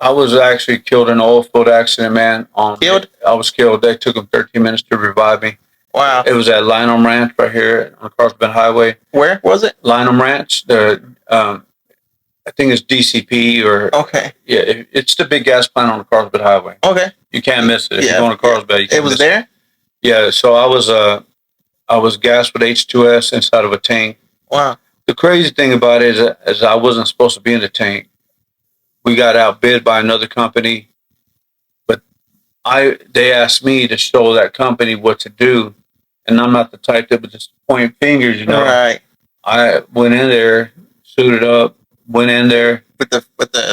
I was actually killed in an oil field accident, man. Killed? I was killed. They took them 13 minutes to revive me. Wow. It was at Lynham Ranch right here on Carlsbad Highway. Where was it? Lynham Ranch. I think it's DCP or Okay. Yeah, it's the big gas plant on the Carlsbad Highway. Okay. You can't miss it if Yeah, you're going to Carlsbad. You can't It was miss there? Yeah, so I was gassed with H2S inside of a tank. Wow. The crazy thing about it is I wasn't supposed to be in the tank. We got outbid by another company, but they asked me to show that company what to do, and I'm not the type that would just point fingers, you know. Right. I went in there, suited up, went in there with the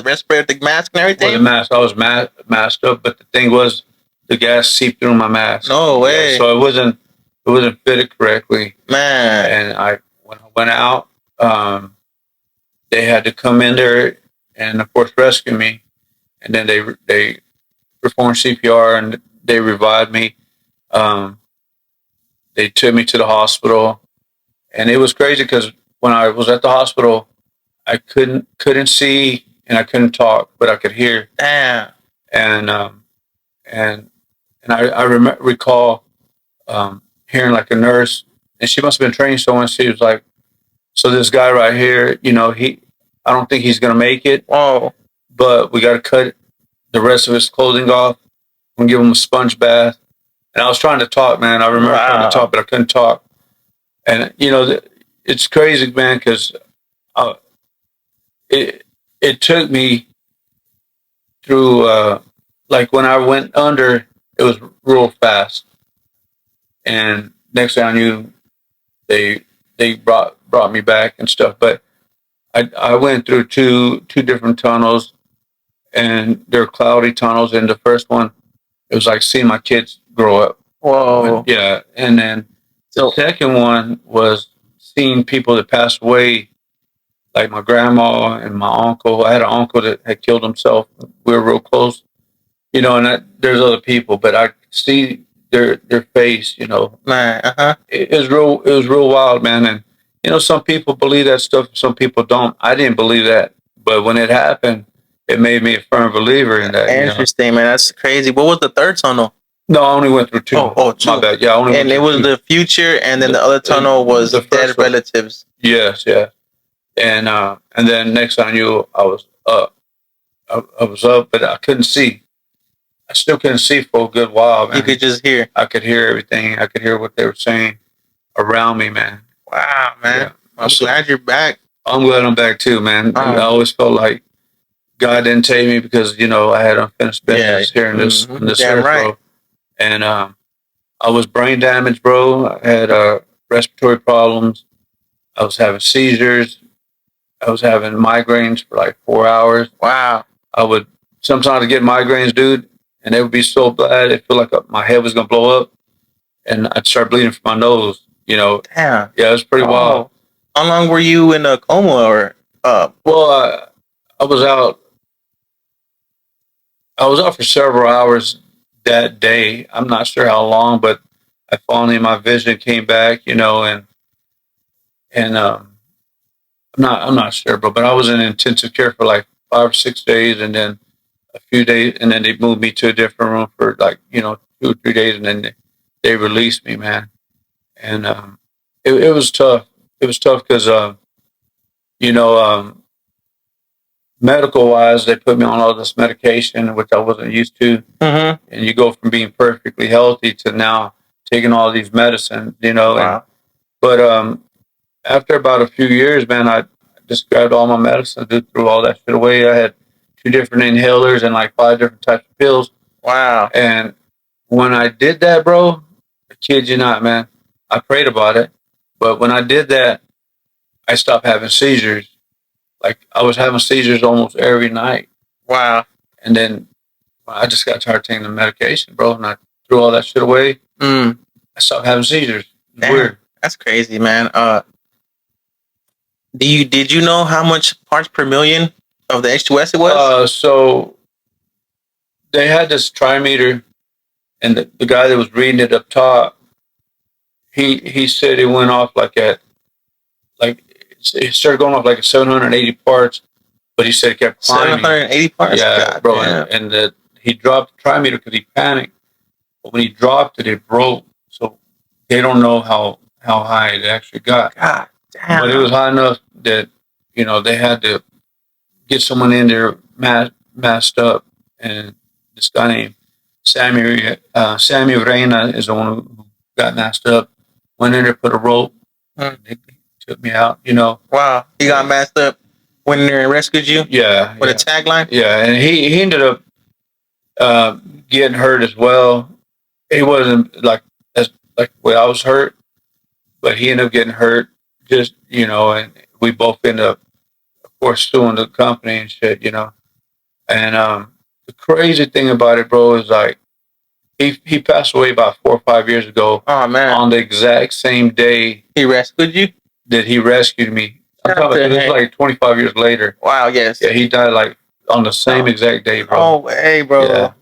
respirator, the mask, and everything. With the mask, I was masked up, but the thing was, the gas seeped through my mask. No way. Yeah, so it wasn't fitted correctly, man. And when I went out, they had to come in there and of course rescue me, and then they performed CPR and they revived me. They took me to the hospital, and it was crazy because when I was at the hospital, I couldn't see and I couldn't talk, but I could hear. Damn. And I recall hearing like a nurse, and she must have been trained so much. She was like, "So this guy right here, you know, I don't think he's gonna make it. Oh, but we got to cut the rest of his clothing off and give him a sponge bath." And I was trying to talk, man. I remember trying to talk, but I couldn't talk. And you know, it's crazy, man, because it took me through like when I went under, it was real fast, and next thing I knew, they brought me back and stuff. But I went through two different tunnels, and they're cloudy tunnels. And the first one, it was like seeing my kids grow up. Whoa. Yeah, and then the second one was seeing people that passed away, like my grandma and my uncle. I had an uncle that had killed himself. We were real close, you know. And there's other people, but I could see their face, you know. Man, it was real wild, man. And you know, some people believe that stuff, some people don't. I didn't believe that, but when it happened, it made me a firm believer in that. Interesting, man. That's crazy. What was the third tunnel? No, I only went through two. Two. My bad. Yeah, I only went and through it was two. The future, and then the other tunnel was the dead relatives. Yes, yeah. And then next I knew, I was up. I was up, but I couldn't see. I still couldn't see for a good while, man. You could just hear. I could hear everything. I could hear what they were saying around me, man. Wow, man. Yeah. I'm glad you're back. I'm glad I'm back too, man. I always felt like God didn't take me because, you know, I had unfinished business here in this earth, bro. And I was brain damaged, bro. I had respiratory problems. I was having seizures. I was having migraines for like 4 hours. Wow. I would sometimes get migraines, dude, and they would be so bad. It felt like my head was gonna blow up, and I'd start bleeding from my nose. You know. Damn. Yeah, it was pretty wild. How long were you in a coma or? Well, I was out. I was out for several hours that day. I'm not sure how long, but I finally, my vision came back. You know, and I'm not sure, but I was in intensive care for like 5 or 6 days, and then a few days, and then they moved me to a different room for like, you know, 2 or 3 days, and then they released me, man. And it was tough. It was tough because you know, medical wise, they put me on all this medication, which I wasn't used to. Mm-hmm. And you go from being perfectly healthy to now taking all these medicines, you know. Wow. But after about a few years, man, I just grabbed all my medicine, threw all that shit away. I had 2 different inhalers and like 5 different types of pills. Wow. And when I did that, bro, I kid you not, man, I prayed about it. But when I did that, I stopped having seizures. Like, I was having seizures almost every night. Wow. And then I just got tired of taking the medication, bro, and I threw all that shit away. I stopped having seizures. Damn, weird. That's crazy, man. Did you know how much parts per million of the H2S it was? So they had this trimeter, and the guy that was reading it up top, he said it went off like it started going off like at 780 parts, but he said it kept climbing. 780 parts. Yeah, God bro, damn. and he dropped the trimeter because he panicked. But when he dropped it, it broke. So they don't know how high it actually got. God damn. But it was high enough that they had to get someone in there masked up, and this guy named Sammy Reina is the one who got masked up. Went in there, put a rope, and they took me out. Wow, he got masked up. Went in there and rescued you. Yeah, with a tagline. Yeah, and he ended up getting hurt as well. He wasn't like where I was hurt, but he ended up getting hurt. Just and we both ended up, of course, suing the company and shit. And the crazy thing about it, bro, is like he passed away about 4 or 5 years ago. Oh man! On the exact same day he rescued you. That he rescued me. I'm talking about this like 25 years later. Wow. Yes. Yeah, he died like on the same exact day, bro. Oh, hey, bro. Yeah.